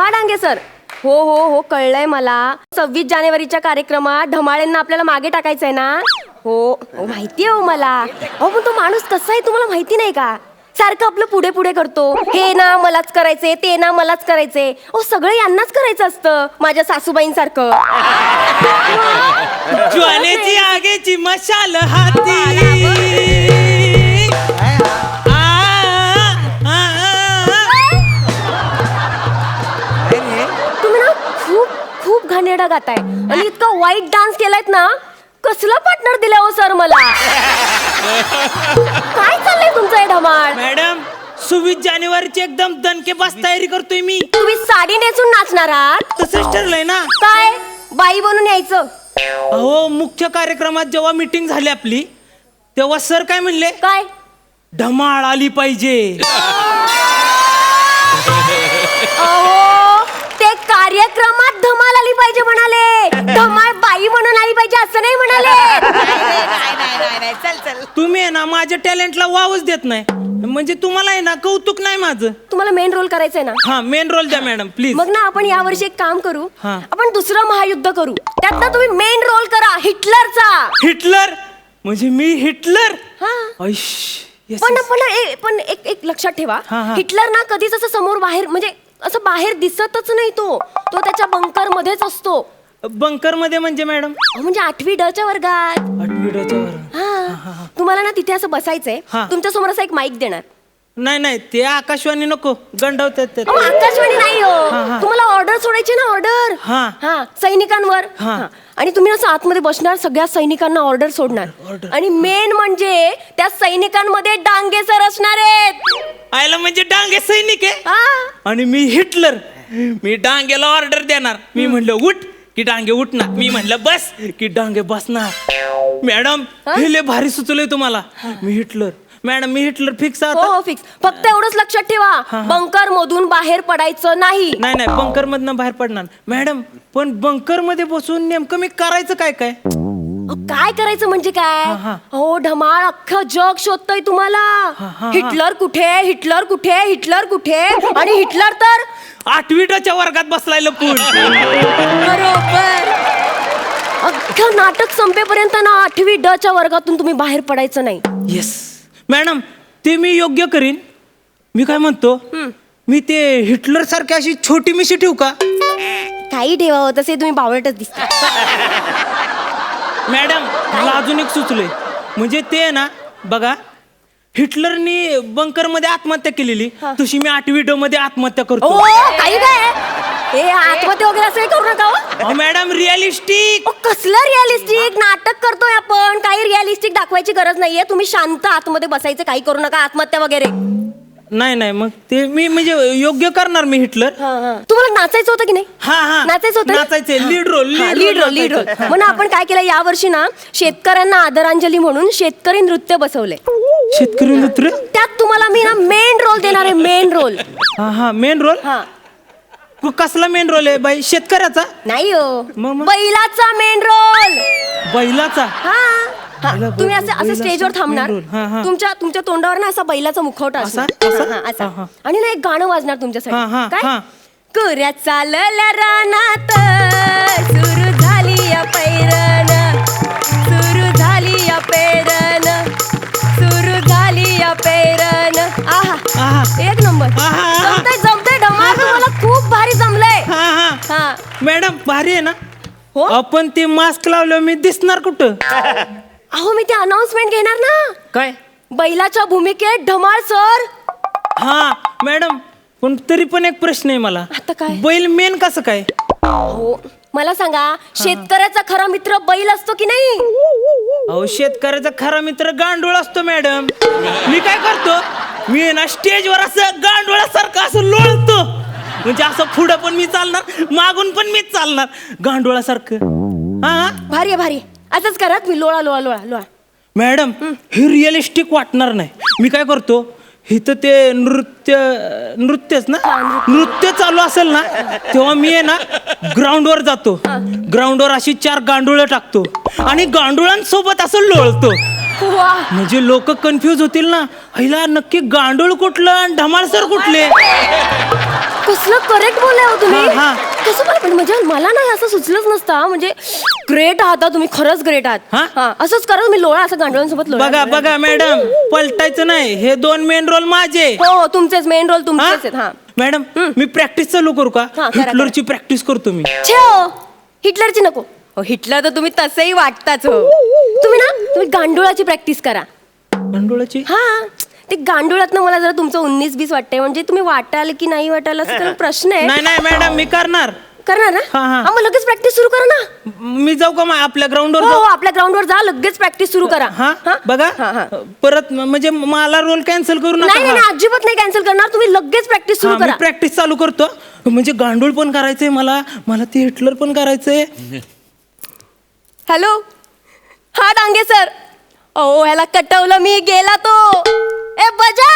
हा डांगे सर. हो हो हो कळलंय मला. 26 जानेवारीच्या कार्यक्रमात धमाळ्यांना आपल्याला मागे टाकायचंय ना. हो हो माहिती आहे हो मला. हो पण तो माणूस कसा आहे तुम्हाला माहिती नाही का. सारखं आपलं पुढे पुढे करतो. हे ना मलाच करायचे, ते ना मलाच करायचे. ओ सगळं यांनाच करायचं असतं माझ्या सासूबाईंसारखं. ज्वालेची आगेची मशाल हाती. तुम्ही ना खूप खूप घाणेरडा गाताय आणि इतका वाईट डान्स केलायत ना. कसला पार्टनर दिला हो सर मला. काय चाललंय तुमचं हे धमाल. मॅडम 26 जानेवारीची एकदम दणकेबाज तयारी करतोय मी. तुम्ही साडी नेसून नाचणार आहात. तसंच ठरलंय ना. काय बाई बनून यायचं. अहो मुख्य कार्यक्रमात जेव्हा मीटिंग झाली आपली तेव्हा सर काय म्हणले, काय धमाळ आली पाहिजे. अहो ते कार्यक्रमात धमाल आली पाहिजे म्हणाले. धमाल बाई म्हणून आली पाहिजे असं नाही म्हणाले. तुम्ही आहे ना माझ्या टॅलेंटला वावच देत नाही. म्हणजे तुम्हाला आहे ना कौतुक नाही माझं. तुम्हाला मेन रोल करायचंय ना. हा मेन रोल द्या मॅडम प्लीज. मग ना आपण यावर्षी एक काम करू. हा. आपण दुसरं महायुद्ध करू. त्यात ना तुम्ही मेन रोल करा हिटलरचा. हिटलर म्हणजे मी हिटलर. हा ऐश, yes, पण yes. पण एक लक्षात ठेवा. हा, हा. हिटलर ना कधीच असं समोर बाहेर म्हणजे असं बाहेर दिसतच नाही. तो त्याच्या बंकर मध्येच असतो. बंकर मध्ये म्हणजे मॅडम म्हणजे 8वी ड च्या वर्गात. 8वी ड च्या वर. हा तुम्हाला ना तिथे असं बसायचंय. हा. तुमच्या समोर असा एक माईक देणार. नाही ते आकाशवाणी नको गंडवतात ते. अहो, आकाशवाणी नाही हो. हा. तुम्हाला ऑर्डर सोडायची ना ऑर्डर. हा. हा सैनिकांवर. हा. हा. आणि तुम्ही असं आतमध्ये बसणार सगळ्या सैनिकांना ऑर्डर सोडणार. Order. आणि मेन म्हणजे त्या सैनिकांमध्ये डांगे सर असणार आहेत. आयला म्हणजे डांगे सैनिक आहे हा आणि मी हिटलर. मी डांगेला ऑर्डर देणार. मी म्हणलं उठ की डांगे उठणार. मी म्हणलं बस की डांगे बसणार. मॅडम हे लय भारी सुचलंय तुम्हाला. मी हिटलर मॅडम मी हिटलर फिक्स हो आता. हो फिक्स. फक्त एवढंच लक्षात ठेवा बंकर मधून बाहेर पडायचं नाही. नाही बंकर मधनं बाहेर पडणार मॅडम. पण बंकर मध्ये बसून नेमकं मी करायचं काय काय. काय करायचं म्हणजे काय. हा. हो धमाळ अख्खं जग शोधतय तुम्हाला. हा. हिटलर कुठे हिटलर कुठे हिटलर कुठे. आणि हिटलर तर 8वी ड च्या वर्गात बसलाय लपून. बरोबर. अख्खं नाटक संपेपर्यंत ना 8वी ड च्या वर्गातून तुम्ही बाहेर पडायचं नाही. येस मॅडम ते मी योग्य करीन. मी काय म्हणतो मी ते हिटलर सारखी अशी छोटी मिशी ठेवू का. काही ठेवावं तसे तुम्ही बावळटच दिसता. मॅडम मला अजून एक सुचलंय. म्हणजे ते ना बघा हिटलरनी बंकर मध्ये आत्महत्या केलेली तशी मी 8वी ड मध्ये आत्महत्या ओ करतो. काही काय हे आत्महत्या वगैरे असं करू नका हो. अहो, मॅडम रिअलिस्टिक. ओ, कसलं रिअलिस्टिक नाटक करतोय आपण. काही रिअलिस्टिक दाखवायची गरज नाहीये. तुम्ही शांत आतमध्ये बसायचं. काही करू नका आत्महत्या वगैरे. नाही मग ते मी म्हणजे योग्य करणार मी हिटलर. तुम्हाला नाचायचं होतं की नाही. हा नाचायचं होतं. नाचायचंय लीड रोल लीड रोल. म्हणून आपण काय केलं या वर्षी ना शेतकऱ्यांना आदरांजली म्हणून शेतकरी नृत्य बसवले. शेतकरी नृत्य. त्यात तुम्हाला मी ना मेन रोल देणार आहे. Main role. हा मेन रोल. हा कसला मेन रोल आहे बाई. शेतकऱ्याचा नाही हो मग? बैलाचा मेन रोल. बैलाचा. हा तुम्ही असं बैलाचा स्टेजवर थांबणार. main role. हा. तुमच्या तोंडावर ना असा बैलाचा मुखवटा असणार. असा. आणि ना एक गाणं वाजणार हा. तुमच्यासाठी. काय कुऱ्या चालल्या रानात सुरू झाली या पैरण. सुरू झाली या पेरण. सुरू झाली या पेरण. आहा एक नंबर. जमतंय धमाल. तुम्हाला खूप भारी जमलंय. हा मॅडम भारी आहे ना. हो आपण ते मास्क लावल्यावर मी दिसणार कुठं. अहो मी ते अनाउन्समेंट घेणार ना. काय बैलाच्या भूमिकेत धमाल सर. हा मॅडम पण तरी पण एक प्रश्न आहे मला. आता काय. बैल मेन कसं काय. हो मला सांगा शेतकऱ्याचा खरा मित्र बैल असतो की नाही. अहो शेतकऱ्याचा खरा मित्र गांडूळ असतो मॅडम. मी काय करतो मी आहे ना स्टेजवर असं गांडुळासारखं असं लोळतो. म्हणजे असं पुढं पण मी चालणार मागून पण मीच चालणार गांडुळासारखं. हा भारी आहे. असंच करा मी लोळा लोळा लोळा लोळा. मॅडम हे रिअलिस्टिक वाटणार नाही. मी काय करतो इथं ते नृत्यच ना नृत्य चालू असेल ना तेव्हा मी आहे ना ग्राउंडवर जातो. ग्राउंडवर अशी 4 गांडुळं टाकतो आणि गांडुळांसोबत असं लोळतो. वा. म्हणजे लोक कन्फ्युज होतील ना, हिला नक्की गांडूळ कुठलं आणि धमालसर कुठले. कसलं करेक्ट बोलले हो तुम्ही. हा, हा. कसं पण म्हणजे मला नाही असं सुचलंच नसतं हा. म्हणजे ग्रेट आहात हा तुम्ही, खरंच ग्रेट आहात. हा? हा, असंच करा तुम्ही, लोळा असं गांडोळांसोबत लोळा. बघा बघा मॅडम, पलटायचं नाही, हे 2 मेन रोल माझे. हो हो, तुमचेच मेन रोल हा? तुमचेच आहेत. हा मॅडम मी प्रॅक्टिस चालू करू का? हा, करा, हिटलरची प्रॅक्टिस करतो मी. छे हो, हिटलरची नको. हो, हिटलर तर तुम्ही तसंही वाटताच हो. तुम्ही गांडुळाची प्रॅक्टिस करा. गांडुळाची? हा, ते गांडुळातनं मला जरा तुमचं 19-20 वाटतंय. म्हणजे तुम्ही वाटाल की नाही वाटाल असं तर प्रश्न आहे. नाही नाही मॅडम, मी करणार. करणार ना? हा, हा. मग लगेच प्रॅक्टिस सुरू करा ना. मी जाऊ का आपल्या ग्राउंडवर हो जाऊ? हो, आपल्या ग्राउंडवर जा, लगेच प्रॅक्टिस सुरू करा. हा हा? बघा हा, हा. परत म्हणजे मला रोल कॅन्सल करू नाही नाही नका. नाही, अजिबात नाही कॅन्सल करणार. तुम्ही लगेच प्रॅक्टिस सुरू हा, मी करा. प्रॅक्टिस चालू करतो. म्हणजे गांडूळ पण करायचंय मला, मला ते हिटलर पण करायचंय. हॅलो, हा डांगे सर. ओ ह्याला कटवलं मी, गेला तो. ए बजा.